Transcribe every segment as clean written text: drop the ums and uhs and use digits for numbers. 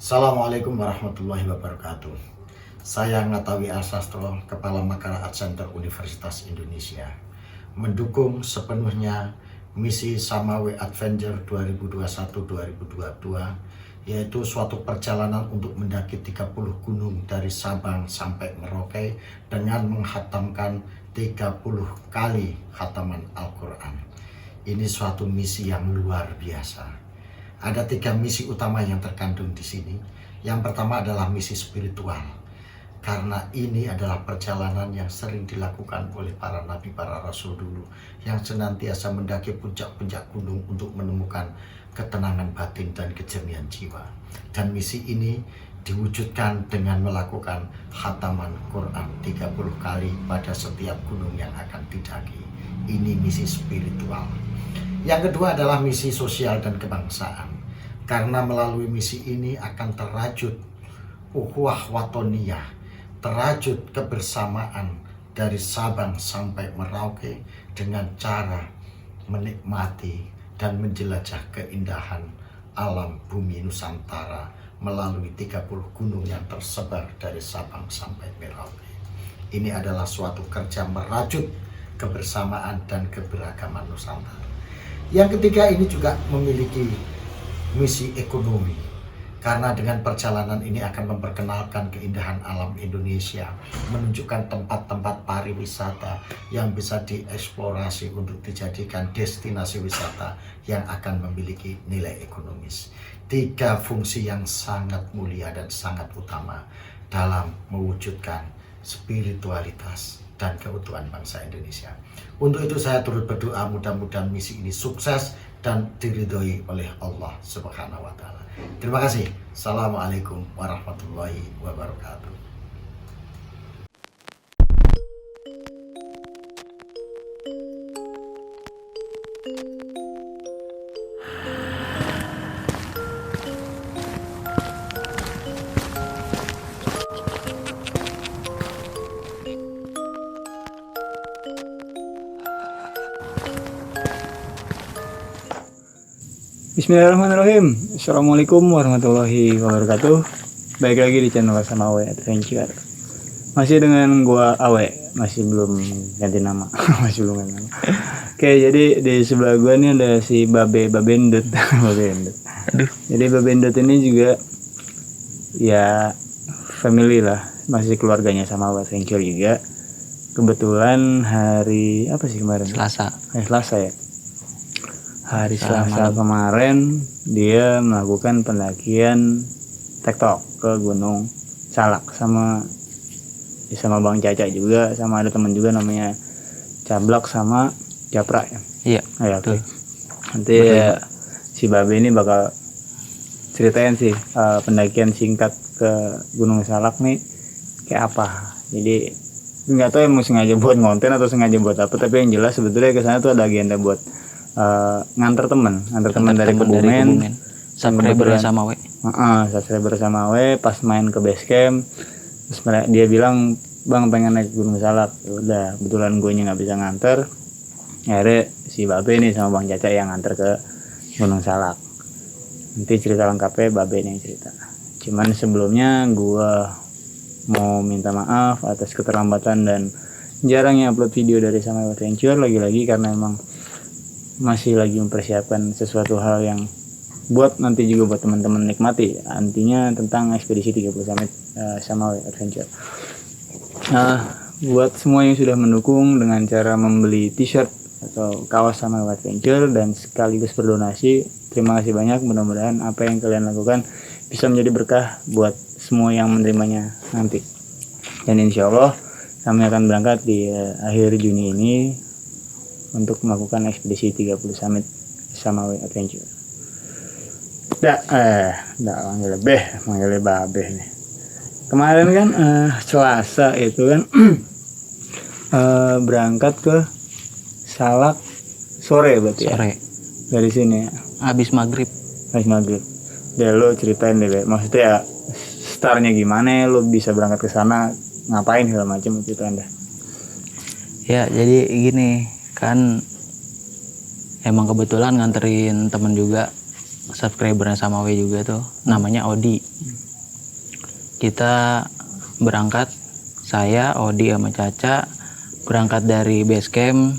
Assalamualaikum warahmatullahi wabarakatuh. Saya Ngatawi Alsastro, Kepala Makara Art Center Universitas Indonesia, mendukung sepenuhnya misi Samawe Adventure 2021-2022, yaitu suatu perjalanan untuk mendaki 30 gunung dari Sabang sampai Merauke dengan menghatamkan 30 kali khataman Al-Quran. Ini suatu misi yang luar biasa. Ada 3 misi utama yang terkandung di sini. Yang pertama adalah misi spiritual, karena ini adalah perjalanan yang sering dilakukan oleh para nabi, para rasul dulu, yang senantiasa mendaki puncak-puncak gunung untuk menemukan ketenangan batin dan kejernihan jiwa. Dan misi ini diwujudkan dengan melakukan khataman Quran 30 kali pada setiap gunung yang akan didaki. Ini misi spiritual. Yang kedua adalah misi sosial dan kebangsaan, karena melalui misi ini akan terajut ukhuwah watoniyah, terajut kebersamaan dari Sabang sampai Merauke dengan cara menikmati dan menjelajah keindahan alam bumi Nusantara melalui 30 gunung yang tersebar dari Sabang sampai Merauke. Ini adalah suatu kerja merajut kebersamaan dan keberagaman Nusantara. Yang ketiga, ini juga memiliki misi ekonomi, karena dengan perjalanan ini akan memperkenalkan keindahan alam Indonesia, menunjukkan tempat-tempat pariwisata yang bisa dieksplorasi untuk dijadikan destinasi wisata yang akan memiliki nilai ekonomis. 3 fungsi yang sangat mulia dan sangat utama dalam mewujudkan spiritualitas dan keutuhan bangsa Indonesia. Untuk itu saya turut berdoa mudah-mudahan misi ini sukses dan diridhoi oleh Allah Subhanahu wa Ta'ala. Terima kasih. Assalamualaikum warahmatullahi wabarakatuh. Bismillahirrahmanirrahim. Assalamualaikum warahmatullahi wabarakatuh. Baik lagi di channel Samawe Adventure. Masih dengan gua Awe, masih belum ganti nama. Masih belum ganti nama. Oke, jadi di sebelah gua nih ada si Babendut. Babendut. Aduh. Jadi Babendut ini juga ya family lah, masih keluarganya Samawe Adventure juga. Kebetulan hari apa sih kemarin? Selasa ya. Hari Selasa kemarin dia melakukan pendakian tektok ke Gunung Salak sama Bang Caca juga, sama ada teman juga namanya Cablak sama Japra ya. Iya. Ya, oke. Nanti ya, si Babe ini bakal ceritain sih pendakian singkat ke Gunung Salak nih kayak apa. Jadi nggak tahu emang sengaja buat konten atau sengaja buat apa, tapi yang jelas sebetulnya ke sana tuh ada agenda buat nganter teman dari Kebumen, subscriber sama we. Subscriber sama we pas main ke base camp, terus dia bilang bang pengen naik Gunung Salak. Udah kebetulan gue nggak bisa nganter, akhirnya si Babe nih sama Bang Caca yang nganter ke Gunung Salak. Nanti cerita lengkapnya Babe yang cerita. Cuman sebelumnya gue mau minta maaf atas keterlambatan dan jarangnya upload video dari Samawe Adventure, lagi-lagi karena emang masih lagi mempersiapkan sesuatu hal yang buat nanti juga buat teman-teman nikmati, artinya tentang ekspedisi 30 Summit Samawe Adventure. Buat semua yang sudah mendukung dengan cara membeli t-shirt atau kaos Samawe Adventure dan sekaligus berdonasi, terima kasih banyak. Mudah-mudahan apa yang kalian lakukan bisa menjadi berkah buat semua yang menerimanya nanti. Dan insya Allah kami akan berangkat di akhir Juni ini untuk melakukan ekspedisi 30 Summit Samawe Adventure. Manggil Babe nih. Kemarin kan Selasa itu kan berangkat ke Salak sore berarti ya? Sore. Dari sini ya? Habis maghrib. Deh lo ceritain deh, maksudnya startnya gimana, lo bisa berangkat ke sana, ngapain segala macam itu Anda. Ya, jadi gini, kan emang kebetulan nganterin temen juga, subscribernya Samawe juga tuh, namanya Odi. kita berangkat, saya, Odi sama Caca berangkat dari base camp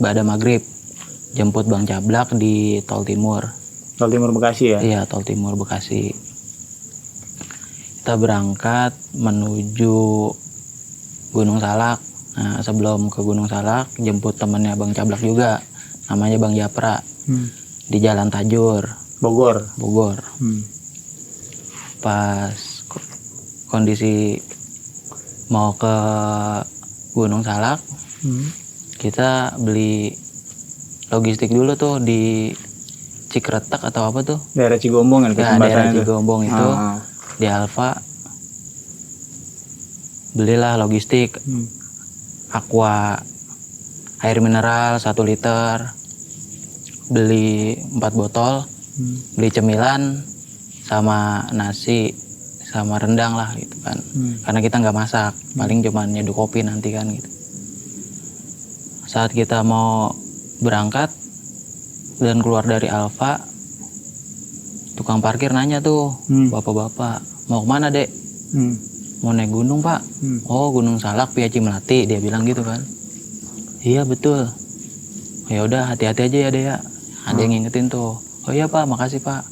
Bada Maghrib, jemput Bang Cablak di Tol Timur. Tol Timur Bekasi ya? Iya, Tol Timur Bekasi. Kita berangkat menuju Gunung Salak. Nah, sebelum ke Gunung Salak, jemput temannya Bang Cablak juga, namanya Bang Japra, di Jalan Tajur, Bogor. Pas kondisi mau ke Gunung Salak, kita beli logistik dulu tuh di Cikretek atau apa tuh? Daerah Cigombong kan? Ya, daerah Cigombong itu di Alfa. Belilah logistik, aqua, air mineral 1 liter, beli 4 botol, beli cemilan sama nasi sama rendang lah gitu kan. Karena kita nggak masak, paling cuma nyeduh kopi nanti kan gitu. Saat kita mau berangkat dan keluar dari Alfa, tukang parkir nanya tuh, bapak-bapak, mau kemana dek? Mau naik gunung pak. Oh, Gunung Salak via Cimelati, dia bilang gitu kan. Iya betul. Ya udah, hati-hati aja ya dek ya. Ada yang ngingetin tuh. Oh iya pak, makasih pak.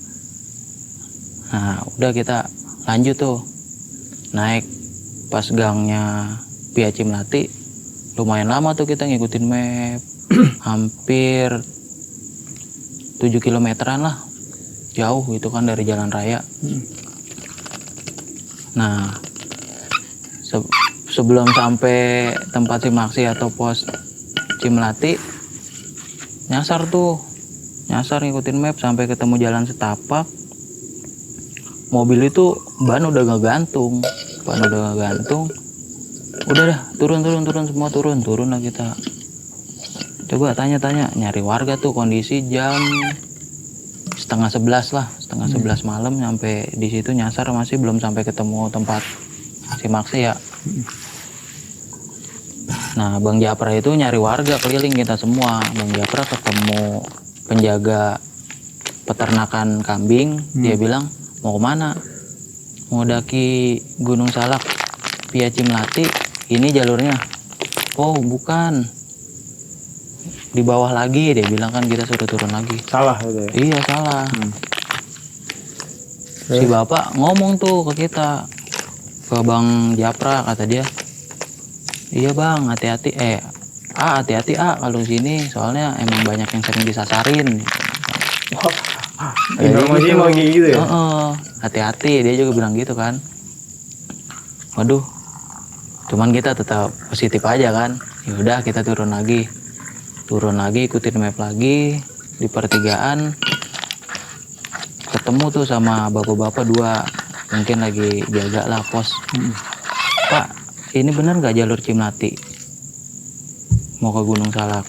Nah udah kita lanjut tuh, naik. Pas gangnya via Cimelati, lumayan lama tuh kita ngikutin map. Hampir 7 kilometeran lah, jauh gitu kan dari jalan raya. Nah sebelum sampai tempat Simaksi atau pos Cimelati, nyasar ngikutin map sampai ketemu jalan setapak. Mobil itu ban udah nggak gantung. Udah dah, turun semua, turun lah kita. Coba tanya-tanya, nyari warga tuh, kondisi jam 10:30 malam, sampai di situ nyasar masih belum sampai ketemu tempat Simaksi ya. Nah, Bang Japra itu nyari warga keliling kita semua. Bang Japra ketemu penjaga peternakan kambing, dia bilang, mau kemana? Mau daki Gunung Salak via Cimelati, ini jalurnya. Oh bukan, di bawah lagi, dia bilang kan, kita suruh turun lagi. Salah gitu ya? Iya salah. Si bapak ngomong tuh ke kita, ke Bang Japra, kata dia, iya bang, hati-hati, hati-hati kalau sini, soalnya emang banyak yang sering disasarin. Informasi mau gitu ya? Hati-hati, dia juga bilang gitu kan. Waduh, cuman kita tetap positif aja kan. Ya udah, kita turun lagi, ikutin map lagi. Di pertigaan ketemu tuh sama bapak-bapak 2, mungkin lagi jaga lah pos. Pak, ini bener nggak jalur Cimelati mau ke Gunung Salak?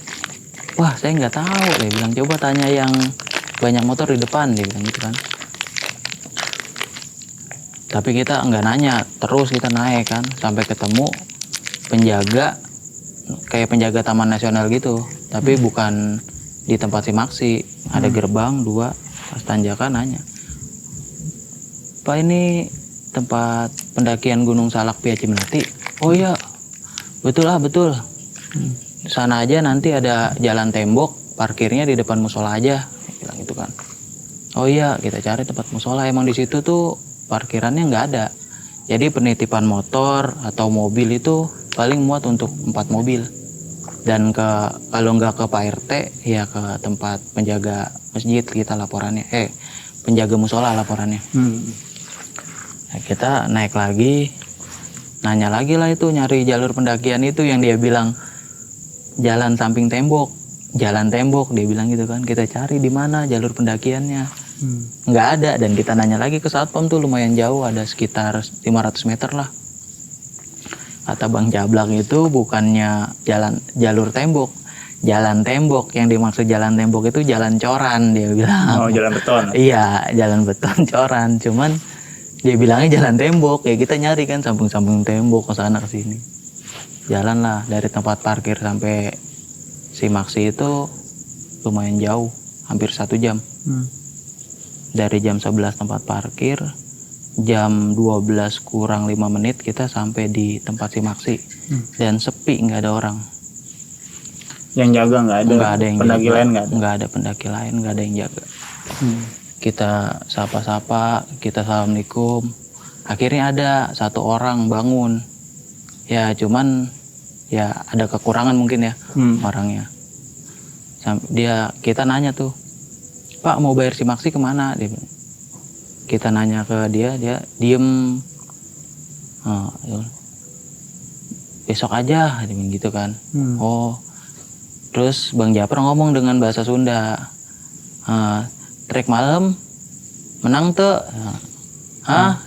Wah, saya nggak tahu, dia bilang. Coba tanya yang banyak motor di depan, dia bilang gitu kan. Tapi kita nggak nanya, terus kita naik kan sampai ketemu penjaga, kayak penjaga Taman Nasional gitu, tapi bukan di tempat Simaksi. Ada gerbang 2, pas tanjakan nanya, Pak, ini tempat pendakian Gunung Salak via Cimelati? Oh iya, betul. Sana aja, nanti ada jalan tembok, parkirnya di depan musola aja, bilang gitu kan. Oh iya, kita cari tempat musola. Emang di situ tuh parkirannya nggak ada, jadi penitipan motor atau mobil itu paling muat untuk 4 mobil. Dan kalau nggak ke Pak RT, ya ke tempat penjaga masjid kita laporannya, penjaga musola laporannya. Nah, kita naik lagi, nanya lagi lah itu, nyari jalur pendakian itu yang dia bilang jalan samping tembok, dia bilang gitu kan. Kita cari di mana jalur pendakiannya, nggak ada. Dan kita nanya lagi ke satpam tuh, lumayan jauh, ada sekitar 500 meter lah. Kata Bang Cablak itu bukannya jalur tembok, jalan tembok. Yang dimaksud jalan tembok itu jalan coran, dia bilang. Oh, jalan beton. Iya, jalan beton coran. Cuman dia bilangnya jalan tembok. Ya kita nyari kan sambung-sambung tembok ke sana ke sini. Jalan lah dari tempat parkir sampai Simaksi itu lumayan jauh, hampir 1 jam. Dari jam 11 tempat parkir jam 12 kurang 5 menit kita sampai di tempat Simaksi. Dan sepi, nggak ada orang. Yang jaga nggak ada. Nggak ada yang pendaki jaga. lain nggak ada. Nggak ada pendaki lain, nggak ada yang jaga. Kita sapa-sapa, kita assalamualaikum. Akhirnya ada satu orang bangun. Ya cuman ya ada kekurangan mungkin ya orangnya. Kita nanya tuh, Pak mau bayar Simaksi kemana? Dia bilang. Kita nanya ke dia diem. Besok aja, dia bilang gitu kan. Oh, terus Bang Japra ngomong dengan bahasa Sunda. Trek malam menang tuh.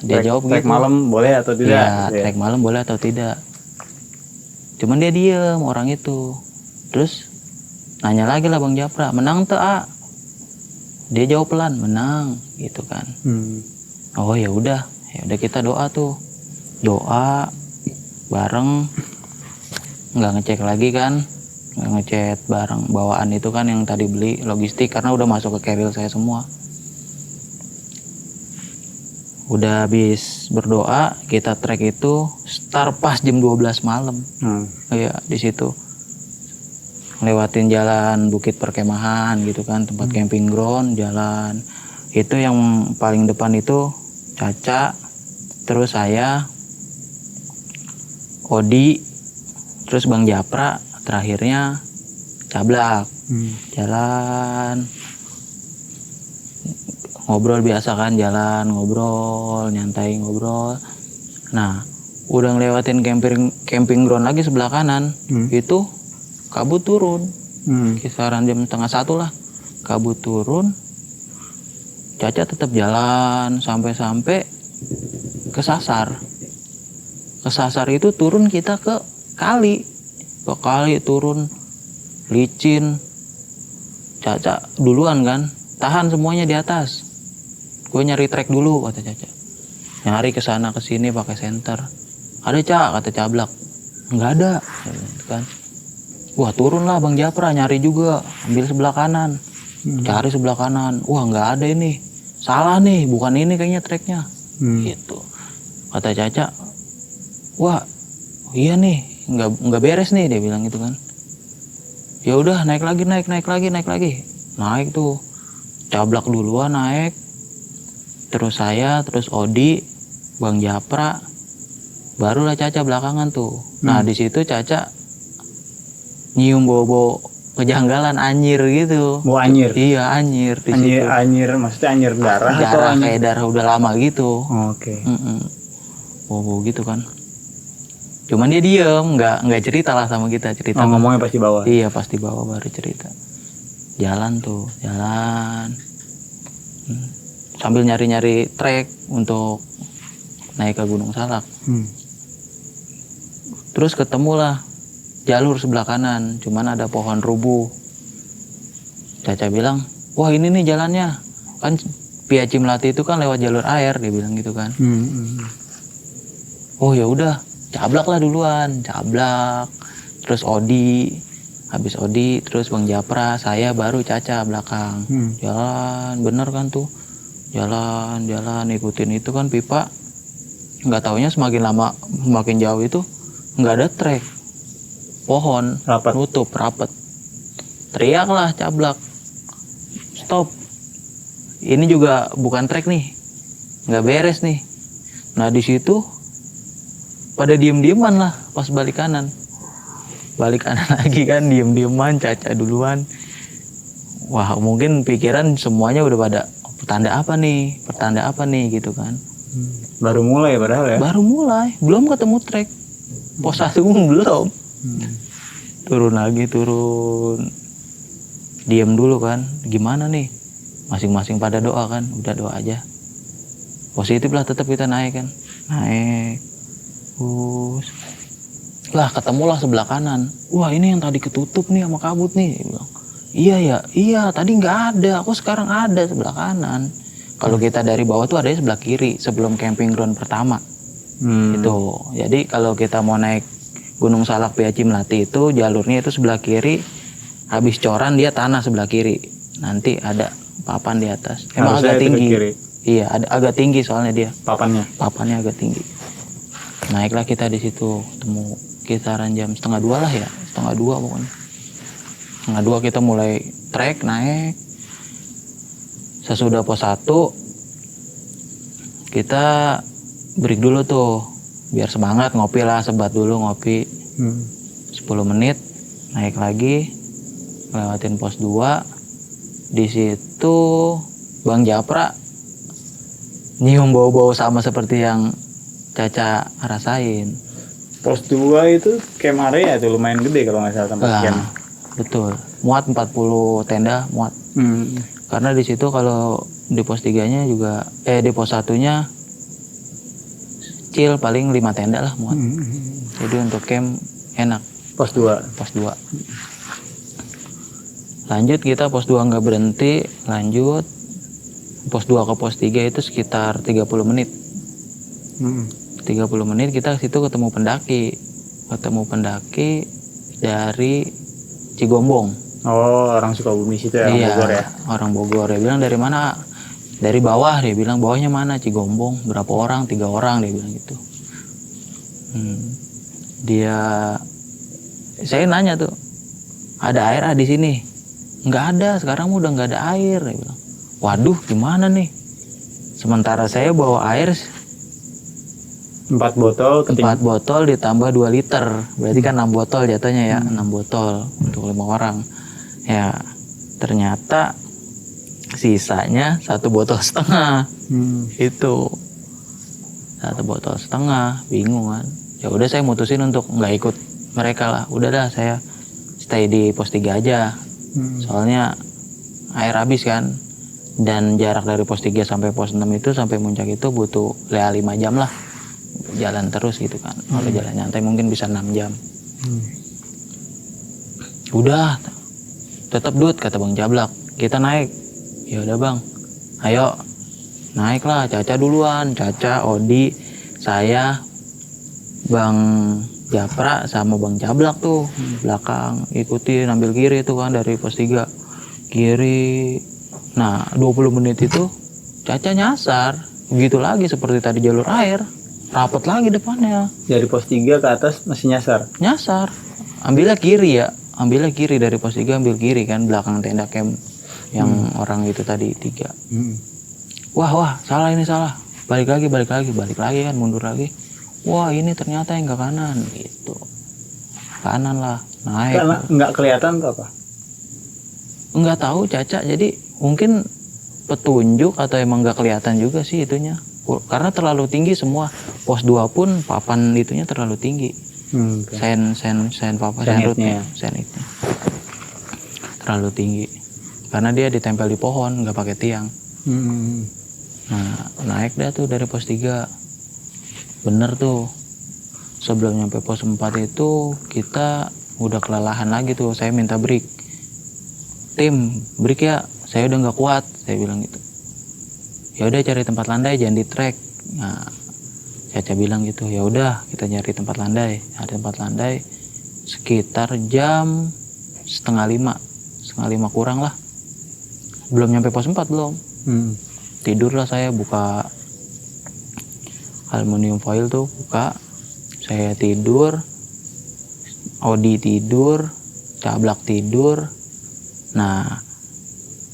Dia jawab trek gitu. malam boleh atau tidak? Ya, trek malam boleh atau tidak. Cuman dia diem orang itu. Terus nanya lagi lah Bang Japra, menang tuh Dia jawab pelan, menang gitu kan. Oh ya udah kita doa tuh. Doa bareng, nggak ngecek lagi kan. Nggak ngecek barang bawaan itu kan yang tadi beli logistik karena udah masuk ke carrier saya semua. Udah habis berdoa, kita trek itu start pas jam 12 malam. Iya, di situ. Lewatin jalan Bukit Perkemahan gitu kan, tempat camping ground, jalan. Itu yang paling depan itu Caca, terus saya, Odi, terus Bang Japra, terakhirnya Cablak. Jalan ngobrol biasa kan, jalan ngobrol nyantai ngobrol. Nah udah ngelewatin camping ground lagi sebelah kanan, itu kabut turun. Kisaran jam 12:30 lah kabut turun. Caca tetap jalan sampai kesasar itu turun kita ke kali turun licin. Caca duluan kan, tahan semuanya di atas, gue nyari trek dulu kata Caca. Nyari kesana kesini pakai senter. Ada Cak kata Cablak, nggak ada kan. Wah turun lah Bang Japra nyari juga, ambil sebelah kanan, cari sebelah kanan. Wah nggak ada ini, salah nih, bukan ini kayaknya treknya. Gitu kata Caca. Wah iya nih, nggak beres nih, dia bilang gitu kan. Ya udah naik lagi. Naik tuh. Cablak duluan naik. Terus saya, terus Odi, Bang Japra, barulah Caca belakangan tuh. Nah, di situ Caca nyium bau kejanggalan, anyir gitu. Bau anyir. Iya, anyir di situ. Anyir maksudnya anyir darah atau Darah anyir? kayak darah udah lama gitu. Oke. Bau gitu kan. Cuman dia diem, nggak cerita lah sama kita, cerita. Ngomongnya pasti bawah. Iya pasti bawah baru cerita. Jalan. Sambil nyari trek untuk naik ke Gunung Salak. Terus ketemulah jalur sebelah kanan, cuman ada pohon rubuh. Caca bilang, wah ini nih jalannya, kan Piaci Melati itu kan lewat jalur air, dia bilang gitu kan. Oh ya udah, Cablak lah duluan, Cablak, terus Odi, habis Odi, terus Bang Japra, saya baru Caca belakang. Jalan, bener kan tuh, jalan, ikutin itu kan pipa. Nggak taunya semakin lama, semakin jauh itu nggak ada trek, pohon, nutup, rapet. Teriak lah Cablak, stop, ini juga bukan trek nih, nggak beres nih. Nah di situ pada diem-dieman lah pas balik kanan lagi kan, diem-dieman. Caca duluan. Wah mungkin pikiran semuanya udah pada pertanda apa nih gitu kan. Baru mulai padahal ya. Baru mulai, belum ketemu trek. Pos 1 belum. Turun. Diem dulu kan, gimana nih? Masing-masing pada doa kan, udah doa aja. Positif lah tetap kita naik kan. Naik. Lah ketemulah sebelah kanan. Wah ini yang tadi ketutup nih sama kabut nih. Dia bilang, iya tadi nggak ada, kok sekarang ada sebelah kanan. Kalau kita dari bawah tuh adanya sebelah kiri sebelum camping ground pertama. Itu. Jadi kalau kita mau naik Gunung Salak Piaci Melati itu jalurnya itu sebelah kiri. Habis coran dia tanah sebelah kiri. Nanti ada papan di atas. Emang harusnya agak tinggi. Iya, agak tinggi soalnya dia. papannya. Agak tinggi. Naiklah kita di situ, temu kisaran jam 1:30 lah ya, 1:30 pokoknya. 1:30 kita mulai trek naik. Sesudah pos 1 kita break dulu tuh, biar semangat, ngopi lah, sebat dulu ngopi. 10 menit naik lagi, lewatin pos 2. Di situ Bang Japra nyium bau-bau sama seperti yang Caca rasain. Pos 2 itu camp area tuh lumayan gede kalau nggak salah tempat camp. Betul, muat 40 tenda muat. Karena di situ kalau di pos 3-nya juga di pos 1-nya kecil, paling 5 tenda lah muat. Jadi untuk camp enak. Pos 2. Pos 2. Lanjut kita pos 2 nggak berhenti, lanjut pos 2 ke pos 3 itu sekitar 30 menit. 30 menit kita situ ketemu pendaki dari Cigombong. Oh, orang Sukabumi situ ya, Iya, Bogor ya. orang Bogor. Dia bilang dari mana? Dari bawah. Dia bilang bawahnya mana? Cigombong. Berapa orang? 3 orang dia bilang gitu. Saya nanya tuh, ada air di sini? Nggak ada, sekarang udah nggak ada air. Dia bilang, waduh gimana nih? Sementara saya bawa air 4 botol 4 botol ditambah 2 liter, berarti kan 6 botol jatuhnya ya, 6 botol untuk 5 orang. Ya ternyata sisanya 1,5 botol. Itu 1,5 botol, bingung kan. Ya udah saya mutusin untuk nggak ikut mereka lah, udah dah saya stay di pos 3 aja. Soalnya air habis kan, dan jarak dari pos 3 sampai pos 6 itu sampai puncak itu butuh 5 jam lah, jalan terus gitu kan. Kalau jalan nyantai mungkin bisa 6 jam. Udah tetap dud kata Bang Jablak, kita naik. Ya udah Bang, ayo naik lah. Caca duluan, Caca, Odi, saya, Bang Japra sama Bang Jablak tuh belakang ikutin, ambil kiri tuh kan dari pos 3 kiri. Nah 20 menit itu Caca nyasar, begitu lagi seperti tadi jalur air, rapet lagi depannya. Dari pos 3 ke atas masih Nyasar, ambilnya kiri dari pos 3, ambil kiri kan, belakang tenda camp yang orang itu tadi 3. Wah salah, balik lagi kan, mundur lagi. Wah ini ternyata yang ke kanan gitu, kanan lah, naik. Karena nggak kelihatan tuh apa? Nggak tahu Caca, jadi mungkin petunjuk atau emang nggak kelihatan juga sih itunya, karena terlalu tinggi semua. Pos 2 pun papan itunya terlalu tinggi. Sen papan senitnya terlalu tinggi karena dia ditempel di pohon, nggak pakai tiang. Nah naik dah tuh dari pos 3. Bener tuh, sebelum nyampe pos 4 itu kita udah kelelahan lagi tuh. Saya minta break, tim break ya, saya udah nggak kuat, saya bilang gitu. Ya udah cari tempat landai, jangan di trek. Nah Caca bilang gitu, ya udah kita nyari tempat landai. Ada tempat landai sekitar jam 4:30 kurang lah, belum nyampe pos 4 belum. Tidurlah saya, buka aluminium foil tuh, buka, saya tidur, Odi tidur, Cablak tidur. Nah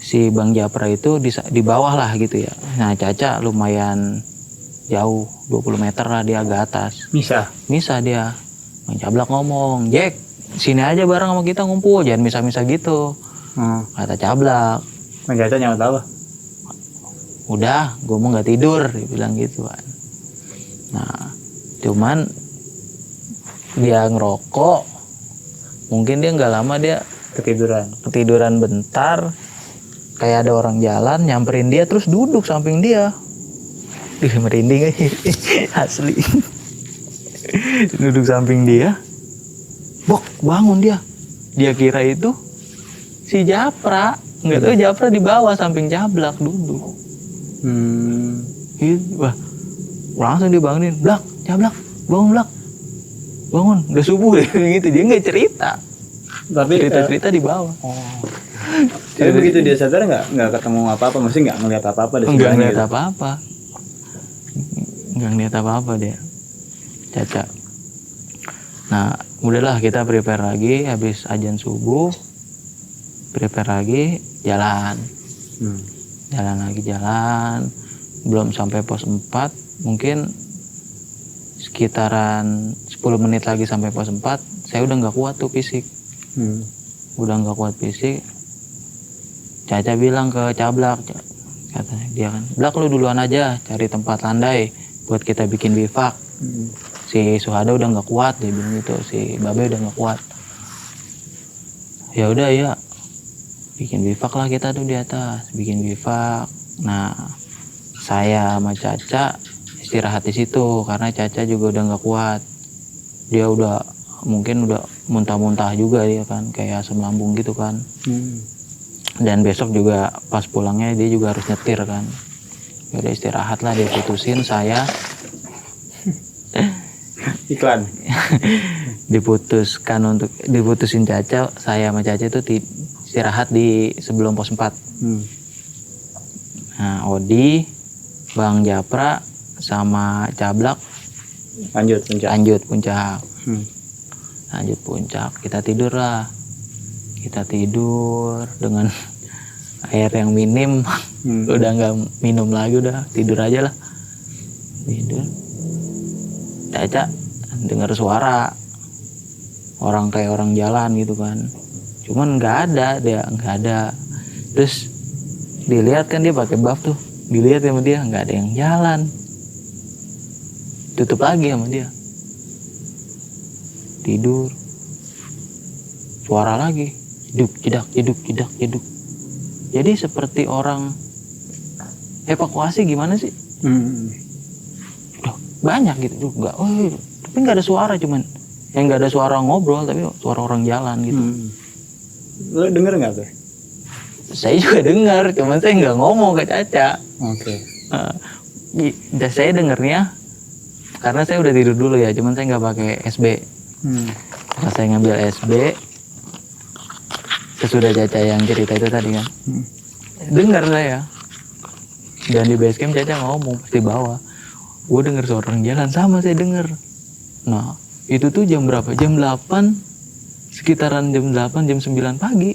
si Bang Japra itu di bawah lah gitu ya. Nah Caca lumayan jauh, 20 meter lah dia agak atas. Misah dia. Bang Cablak ngomong, Jack sini aja bareng sama kita ngumpul, jangan misah-misah gitu. Kata Cablak. Bang Caca nyaut apa? Udah, gue mau nggak tidur, dia bilang gitu kan. Nah, cuman dia ngerokok, mungkin dia nggak lama dia ketiduran bentar, kayak ada orang jalan nyamperin dia terus duduk samping dia. Merinding aja, asli. Duduk samping dia, bok bangun dia. Dia kira itu si Japra, nggak tahu Japra di bawah samping Jablak duduk. Wah. Langsung dibangunin, Jablak, bangun, udah subuh gitu. Dia nggak cerita, tapi cerita di bawah. Tapi begitu dia sadar nggak ketemu apa-apa, mesti nggak ngeliat apa-apa di Enggak sebelahnya ngeliat gitu. apa-apa. Enggak ngeliat apa-apa dia. Caca. Nah, udahlah kita prepare lagi habis azan subuh. Prepare lagi jalan. Jalan. Belum sampai pos 4, mungkin sekitaran 10 menit lagi sampai pos 4, saya udah nggak kuat tuh fisik. Udah nggak kuat fisik. Caca bilang ke Cablak, katanya dia kan, Blak lu duluan aja cari tempat landai buat kita bikin bivak. Si Suhada udah nggak kuat, dia bilang gitu, si Babe udah nggak kuat. Ya udah ya, bikin bivak lah kita tuh di atas, bikin bivak. Nah, saya sama Caca istirahat di situ karena Caca juga udah nggak kuat. Dia udah mungkin udah muntah-muntah juga dia kan, kayak asam lambung gitu kan. Dan besok juga pas pulangnya dia juga harus nyetir kan. Ya udah istirahat lah, dia putusin saya. Iklan. Diputusin Caca, saya sama Caca itu istirahat di sebelum pos 4. Nah, Odi, Bang Japra sama Cablak Lanjut puncak. lanjut puncak. Kita tidur lah. Kita tidur dengan air yang minim. Udah nggak minum lagi, udah tidur aja lah. Tidur. Caca dengar suara orang kayak orang jalan gitu kan, cuman nggak ada. Terus dilihat kan dia pakai buff tuh, dilihat sama dia nggak ada yang jalan, tutup lagi sama dia, tidur. Suara lagi, jeduk. Jadi seperti orang evakuasi gimana sih? Udah banyak gitu juga, tapi nggak ada suara, cuman yang nggak ada suara ngobrol, tapi suara orang jalan gitu. Lo denger nggak tuh? Saya juga dengar, cuman saya nggak ngomong ke Caca. Oke. Saya dengernya karena saya udah tidur dulu ya, cuman saya nggak pakai SB. Pas saya ngambil SB, sesudah Caca yang cerita itu tadi kan, dengar saya. Dan di base camp Caca ngomong pasti bawah, gue denger suara orang jalan, sama saya denger. Nah itu tuh jam berapa? Jam 8, sekitaran jam 8, jam 9 pagi.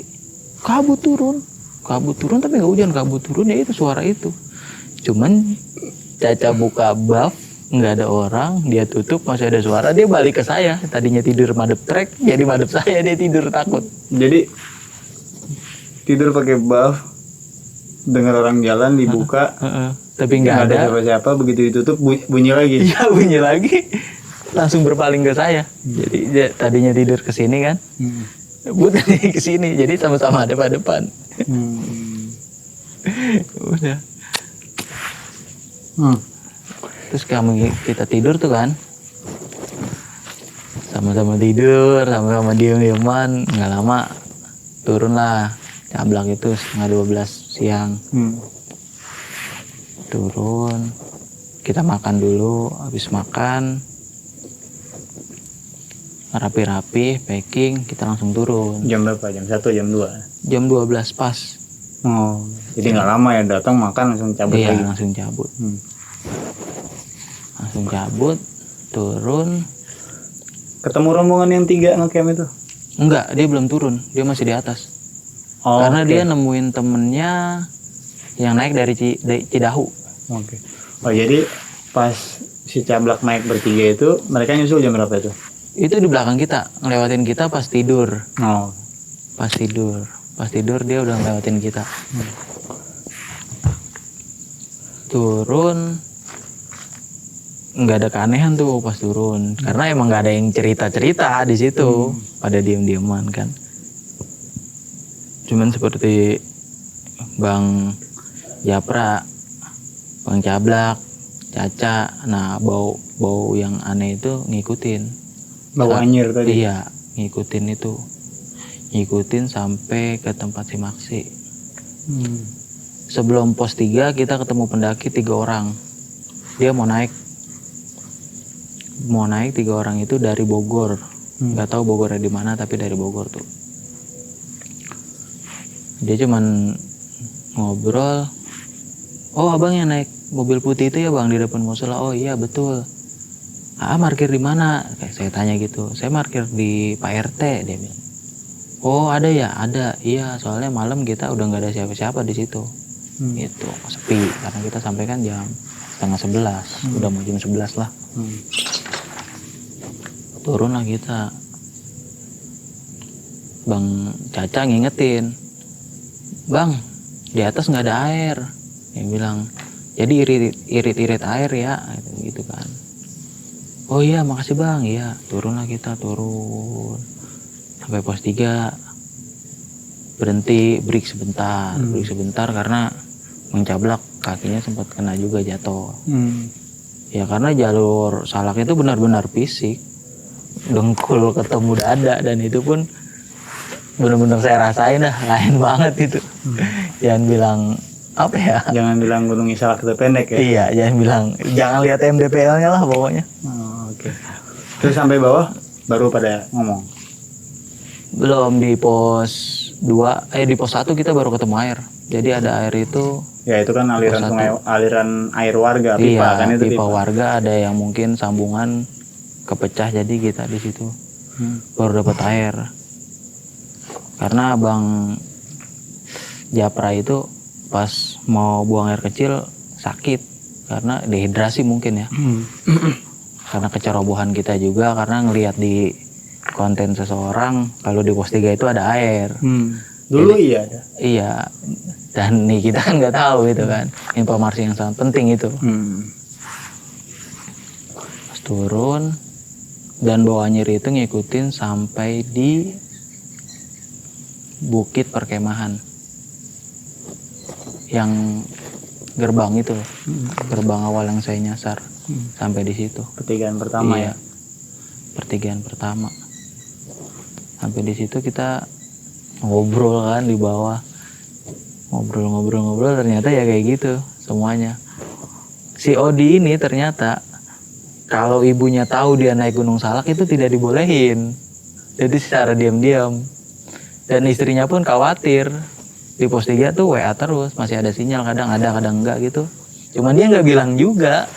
Kabut turun tapi nggak hujan, kabut turun, ya itu suara itu. Cuman Caca buka buff, nggak ada orang, dia tutup, masih ada suara, dia balik ke saya. Tadinya tidur madep trek, jadi madep saya, dia tidur takut. Jadi tidur pakai buff, dengar orang jalan, dibuka, Tapi nggak ada. siapa-siapa, begitu ditutup bunyi lagi. Iya, bunyi lagi, langsung berpaling ke saya. Jadi dia tadinya tidur ke sini kan, tadi ke sini, jadi sama-sama depan. Udah. Terus kita tidur tuh kan, sama-sama tidur, sama-sama diem-dieman. Nggak lama turun lah Cablak itu setengah 12 siang. Turun, kita makan dulu. Habis makan rapi-rapi, packing, kita langsung turun. Jam berapa? Jam 1, jam 2? Jam 12 pas. Oh, jadi nggak lama ya, datang makan langsung cabut Iya, lagi. langsung cabut. Langsung cabut, turun. Ketemu rombongan yang 3 ngecamp itu? Enggak, dia belum turun, dia masih di atas. Oh, Karena oke. dia nemuin temennya yang naik dari Cidahu. Oke. Oh, jadi pas si Cablak naik bertiga itu, mereka nyusul jam berapa itu? Itu di belakang kita, ngelewatin kita pas tidur. Oh. Pas tidur dia udah ngelewatin kita. Turun, nggak ada keanehan tuh pas turun, karena emang nggak ada yang cerita di situ, pada diem-dieman kan. Cuman seperti Bang Japra, Bang Cablak, Caca, nah bau yang aneh itu ngikutin. Bau anjir tadi? Iya, ngikutin sampai ke tempat si Maksi. Sebelum pos 3 kita ketemu pendaki 3 orang. Dia mau naik 3 orang itu dari Bogor. Nggak tahu Bogornya di mana, tapi dari Bogor tuh. Dia cuman ngobrol, oh abang yang naik mobil putih itu ya bang di depan musola. Oh iya betul. Markir di mana? Kayak saya tanya gitu. Saya markir di Pak RT, dia bilang. Oh ada ya, ada. Iya soalnya malam kita udah nggak ada siapa-siapa di situ. Gitu sepi karena kita sampai kan jam 10:30, udah mau jam 11 lah. Turun lah kita. Bang Caca ngingetin, bang di atas nggak ada air. Dia bilang, jadi irit air ya, gitu kan. Oh iya makasih bang. Iya turun lah kita, turun sampai pos 3, berhenti break sebentar karena mencablak kakinya sempat kena juga jatuh. Ya karena jalur Salak itu benar-benar fisik, dengkul ketemu dada, dan itu pun benar-benar saya rasain dah, lain banget itu. Jangan bilang apa ya, Jangan bilang Gunung Salak itu pendek ya. iya jangan lihat MDPL-nya lah pokoknya. Oke. Terus sampai bawah baru pada ngomong. Belum di pos 2, di pos 1 kita baru ketemu air. Jadi ada air itu. Ya itu kan aliran Pos sungai, aliran air warga, pipa Iya, kan itu pipa warga, ada yang mungkin sambungan kepecah, jadi kita di situ baru dapat air. Karena Bang Japra itu pas mau buang air kecil sakit karena dehidrasi mungkin ya. Karena kecerobohan kita juga, karena ngelihat di konten seseorang kalau di pos 3 itu ada air. Dulu Jadi, iya ada. Iya. Dan nih kita kan nggak tahu gitu kan, informasi yang sangat penting itu. Pas turun dan bawa nyeri itu ngikutin sampai di bukit perkemahan yang gerbang itu, gerbang awal yang saya nyasar. Sampai di situ. Pertigaan pertama Iya, ya. pertigaan pertama. Sampai di situ kita ngobrol kan di bawah. Ngobrol ternyata ya kayak gitu semuanya. Si Odi ini ternyata kalau ibunya tahu dia naik Gunung Salak itu tidak dibolehin. Jadi secara diam-diam. Dan istrinya pun khawatir. Di pos 3 tuh WA terus, masih ada sinyal, kadang ada kadang enggak gitu. Cuman dia nggak bilang juga.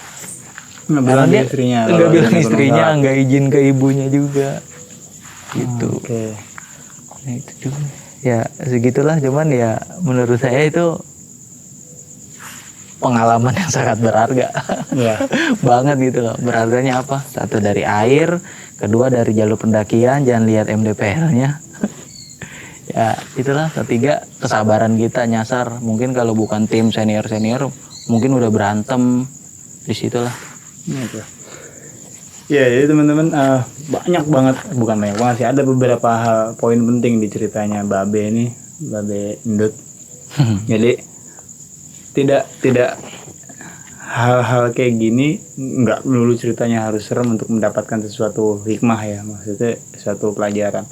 Nggak bilang istrinya. Nggak bilang istrinya, nggak izin ke ibunya juga. Gitu. Oke. Nah, itu juga. Ya segitulah, cuman ya menurut saya itu pengalaman yang sangat berharga. Iya. Banget gitu loh. Berharganya apa? Satu dari air, kedua dari jalur pendakian, jangan lihat MDPL-nya. Ya itulah, ketiga kesabaran kita nyasar. Mungkin kalau bukan tim senior mungkin udah berantem di situlah. Gitu. Ya jadi teman-teman, banyak banget sih, ada beberapa hal poin penting di ceritanya Babe ini, Babe Endut. Jadi tidak hal-hal kayak gini nggak melulu ceritanya harus serem untuk mendapatkan sesuatu hikmah ya, maksudnya suatu pelajaran.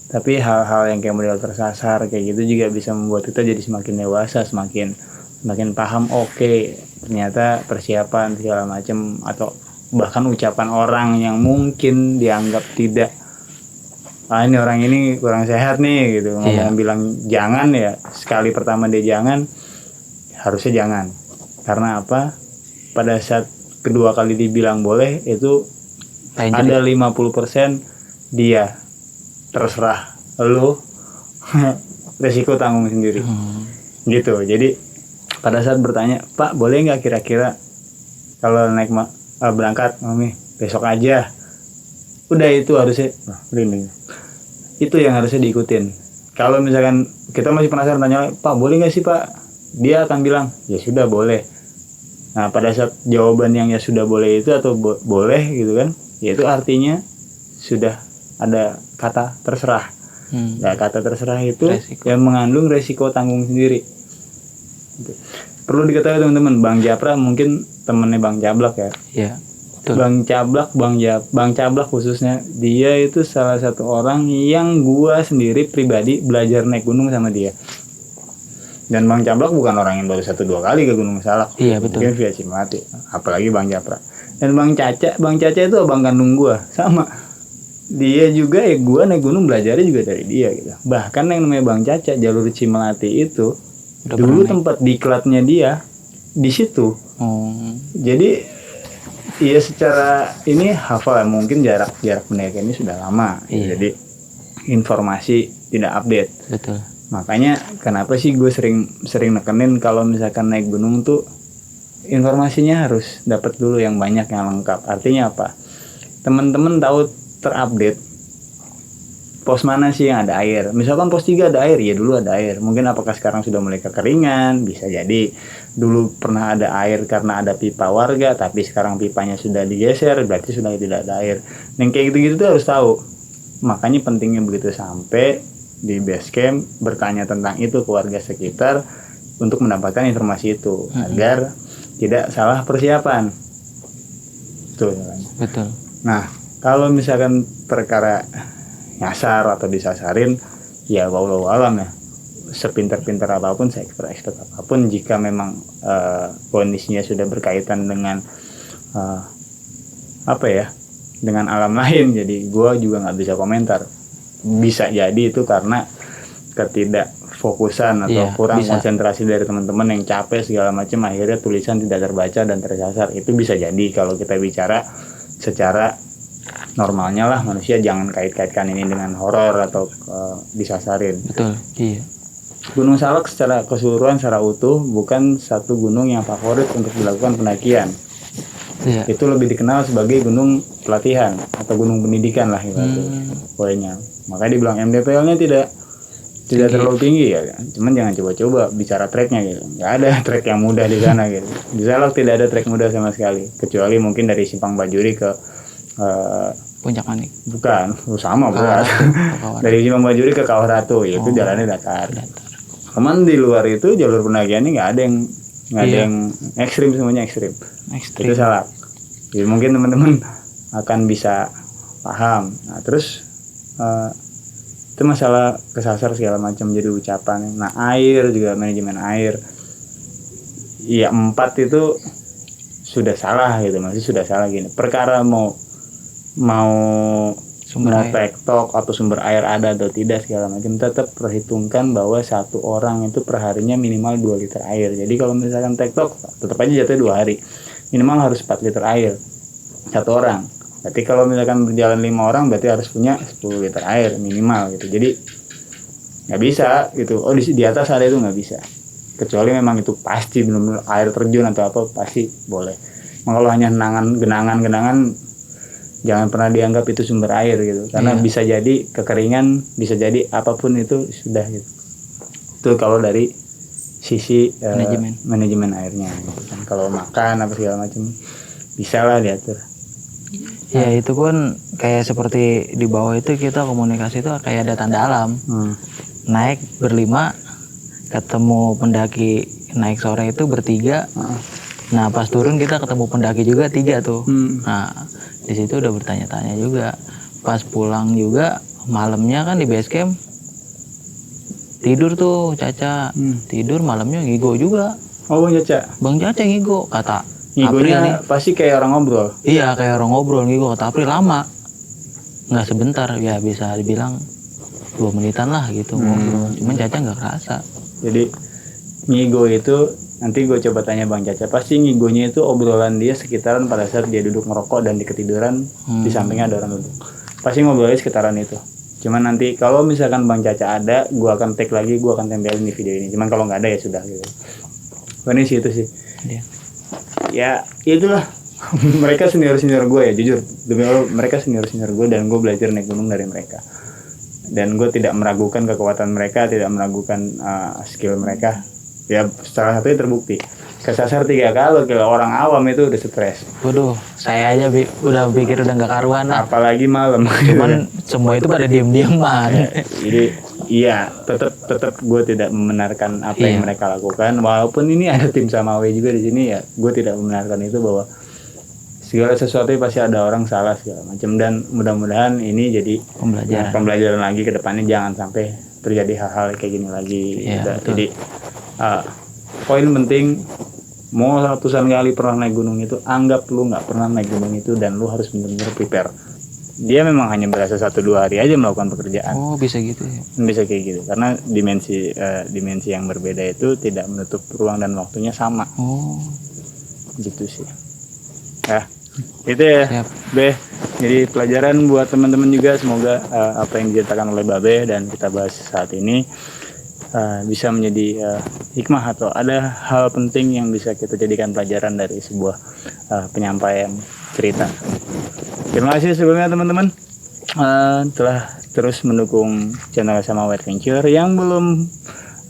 Tapi hal-hal yang kayak model tersasar kayak gitu juga bisa membuat kita jadi semakin dewasa, semakin paham. Oke, ternyata persiapan segala macam atau bahkan ucapan orang yang mungkin dianggap tidak, ini orang ini kurang sehat nih gitu, ngomong bilang jangan ya, sekali pertama dia jangan, harusnya jangan. Karena apa? Pada saat kedua kali dibilang boleh, itu ada 50% dia terserah lu, resiko tanggung sendiri. Gitu. Jadi pada saat bertanya, Pak boleh nggak kira-kira kalau naik berangkat mami besok aja, udah itu harusnya itu yang harusnya diikutin. Kalau misalkan kita masih penasaran tanya, Pak boleh nggak sih Pak, dia akan bilang ya sudah boleh. Nah pada saat jawaban yang ya sudah boleh itu atau boleh gitu kan, ya itu artinya sudah ada kata terserah. Nah kata terserah itu resiko, yang mengandung resiko tanggung sendiri. Perlu diketahui teman-teman, Bang Japra mungkin temennya Bang Cablak ya. Iya. Betul. Bang Cablak khususnya, dia itu salah satu orang yang gua sendiri pribadi belajar naik gunung sama dia. Dan Bang Cablak bukan orang yang baru 1-2 kali ke Gunung Salak. Iya betul. Mungkin via Cimati, apalagi Bang Japra. Dan Bang Caca itu abang kandung gua, sama. dia juga ya, gue naik gunung belajarnya juga dari dia gitu. Bahkan yang namanya Bang Caca, jalur Cimelati itu Udah dulu pernah naik? tempat diklatnya dia di situ. Oh, Jadi ya secara ini hafal, mungkin jarak pendakian ini sudah lama. Iya. Jadi informasi tidak update. betul. Makanya kenapa sih gue sering nekenin kalau misalkan naik gunung tuh informasinya harus dapat dulu yang banyak, yang lengkap. Artinya apa? Teman-teman tahu terupdate pos mana sih yang ada air. Misalkan pos 3 ada air, ya dulu ada air. Mungkin apakah sekarang sudah mulai kekeringan, bisa jadi. Dulu pernah ada air karena ada pipa warga, tapi sekarang pipanya sudah digeser, berarti sudah tidak ada air. Yang kayak gitu-gitu tuh harus tahu. Makanya pentingnya begitu sampai di base camp bertanya tentang itu ke warga sekitar untuk mendapatkan informasi itu agar tidak salah persiapan. Tuh. Betul. Nah, kalau misalkan perkara nyasar atau disasarin, ya wallahu alam ya. Sepintar-pintar apapun, se-expert apapun, jika memang kondisinya sudah berkaitan dengan dengan alam lain, jadi gue juga nggak bisa komentar. Bisa jadi itu karena ketidakfokusan atau Iya, kurang bisa. konsentrasi dari teman-teman yang capek segala macam, akhirnya tulisan tidak terbaca dan tersasar. Itu bisa jadi kalau kita bicara secara normalnya lah, manusia jangan kait-kaitkan ini dengan horor atau disasarin. Betul. Iya. Gunung Salak secara keseluruhan, secara utuh, bukan satu gunung yang favorit untuk dilakukan pendakian. Iya. Itu lebih dikenal sebagai gunung pelatihan atau gunung pendidikan lah ibaratnya. Poinnya. Makanya dibilang MDPL-nya tidak terlalu tinggi ya. Cuman jangan coba-coba bicara treknya gitu. Nggak ada trek yang mudah di sana gitu. Di Salak tidak ada trek mudah sama sekali. Kecuali mungkin dari Simpang Bajuri ke Puncak Manik. bukan, sama berat. Kawan. Dari Simpang Bajuri ke Kawah Ratu, yaitu jalannya datar. Cuman di luar itu jalur pendakiannya nggak ada yang ekstrim, semuanya ekstrim. Itu salah. Jadi mungkin teman-teman akan bisa paham. Nah, terus itu masalah kesasar segala macam jadi ucapan. Nah, air juga, manajemen air. Ya 4 itu sudah salah gitu, masih sudah salah gini. Perkara mau Sumber air. tektok atau sumber air ada atau tidak segala macam, tetap perhitungkan bahwa satu orang itu perharinya minimal 2 liter air. Jadi kalau misalkan tektok tetap aja jatuhnya 2 hari, minimal harus 4 liter air satu orang. Berarti kalau misalkan berjalan 5 orang berarti harus punya 10 liter air minimal gitu. Jadi nggak bisa gitu, di atas ada itu nggak bisa, kecuali memang itu pasti benar-benar air terjun atau apa, pasti boleh. Kalau hanya genangan jangan pernah dianggap itu sumber air gitu, karena bisa jadi kekeringan, bisa jadi apapun itu sudah gitu. Itu kalau dari sisi manajemen airnya gitu kan. Kalau makan apa segala macam bisa lah diatur. Ya itu pun kayak seperti di bawah itu kita komunikasi itu kayak ada tanda alam. Naik berlima, ketemu pendaki naik sore itu bertiga. Nah pas turun kita ketemu pendaki juga 3 tuh. Nah di situ udah bertanya-tanya juga. Pas pulang juga malamnya kan di base camp tidur tuh Caca. Tidur malamnya ngigo juga. Oh Bang Caca. Bang Caca ngigo kata April nih. Ngigonya pasti kayak orang ngobrol. Iya kayak orang ngobrol ngigo, kata April lama. Nggak sebentar ya, bisa dibilang 2 menitan lah gitu ngobrol. Cuman Caca nggak kerasa. Jadi ngigo itu nanti gue coba tanya Bang Caca, pasti ngigonya itu obrolan dia sekitaran pada saat dia duduk ngerokok dan di ketiduran di sampingnya ada orang duduk. Pasti ngobrolnya sekitaran itu. Cuman nanti kalau misalkan Bang Caca ada, gue akan tag lagi, gue akan tempelin di video ini. Cuman kalau nggak ada ya sudah gitu. Ini sih itu sih. Iya. Ya itulah. Mereka senior gue ya, jujur demi Allah, mereka senior gue dan gue belajar naik gunung dari mereka. Dan gue tidak meragukan kekuatan mereka, tidak meragukan skill mereka. Ya salah satunya terbukti, kesasar 3 kali. Kalau orang awam itu udah stres. Waduh, saya aja udah pikir udah nggak karuan lah. Apalagi malam. Cuman semua itu pada diam-diaman. Jadi iya, tetap gue tidak membenarkan apa yang mereka lakukan. Walaupun ini ada tim Samawe juga di sini ya, gue tidak membenarkan itu, bahwa segala sesuatu pasti ada orang salah segala macam. Dan mudah-mudahan ini jadi pembelajaran lagi ke depannya, jangan sampai terjadi hal-hal kayak gini lagi. Jadi poin penting, mau ratusan kali pernah naik gunung itu, anggap lu nggak pernah naik gunung itu dan lu harus benar-benar prepare. dia memang hanya berasa 1-2 hari aja melakukan pekerjaan. Oh, bisa gitu ya. Bisa kayak gitu karena dimensi yang berbeda itu tidak menutup ruang dan waktunya sama. Oh, Gitu sih. Nah, itu ya. siap. Be, jadi pelajaran buat teman-teman juga, semoga apa yang diceritakan oleh Babe dan kita bahas saat ini bisa menjadi hikmah atau ada hal penting yang bisa kita jadikan pelajaran dari sebuah penyampaian cerita. Terima kasih sebelumnya teman-teman telah terus mendukung channel Samawa Adventure. Yang belum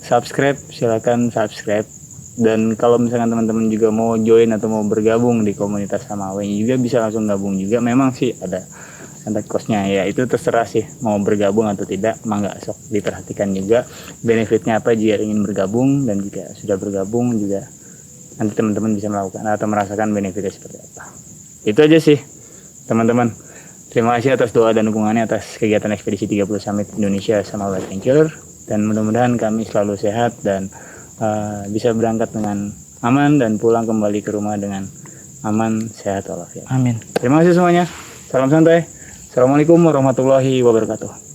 subscribe silakan subscribe, dan kalau misalkan teman-teman juga mau join atau mau bergabung di komunitas Samawa juga bisa langsung gabung juga. Memang sih ada contact cost-nya ya, itu terserah sih mau bergabung atau tidak, mangga sok diperhatikan juga benefitnya apa jika ingin bergabung, dan jika sudah bergabung juga nanti teman-teman bisa melakukan atau merasakan benefitnya seperti apa. Itu aja sih teman-teman. Terima kasih atas doa dan dukungannya atas kegiatan ekspedisi 30 Summit Indonesia Samawa Adventure, dan mudah-mudahan kami selalu sehat dan bisa berangkat dengan aman dan pulang kembali ke rumah dengan aman, sehat walafiat. Amin. Terima kasih semuanya. Salam santai. Assalamualaikum warahmatullahi wabarakatuh.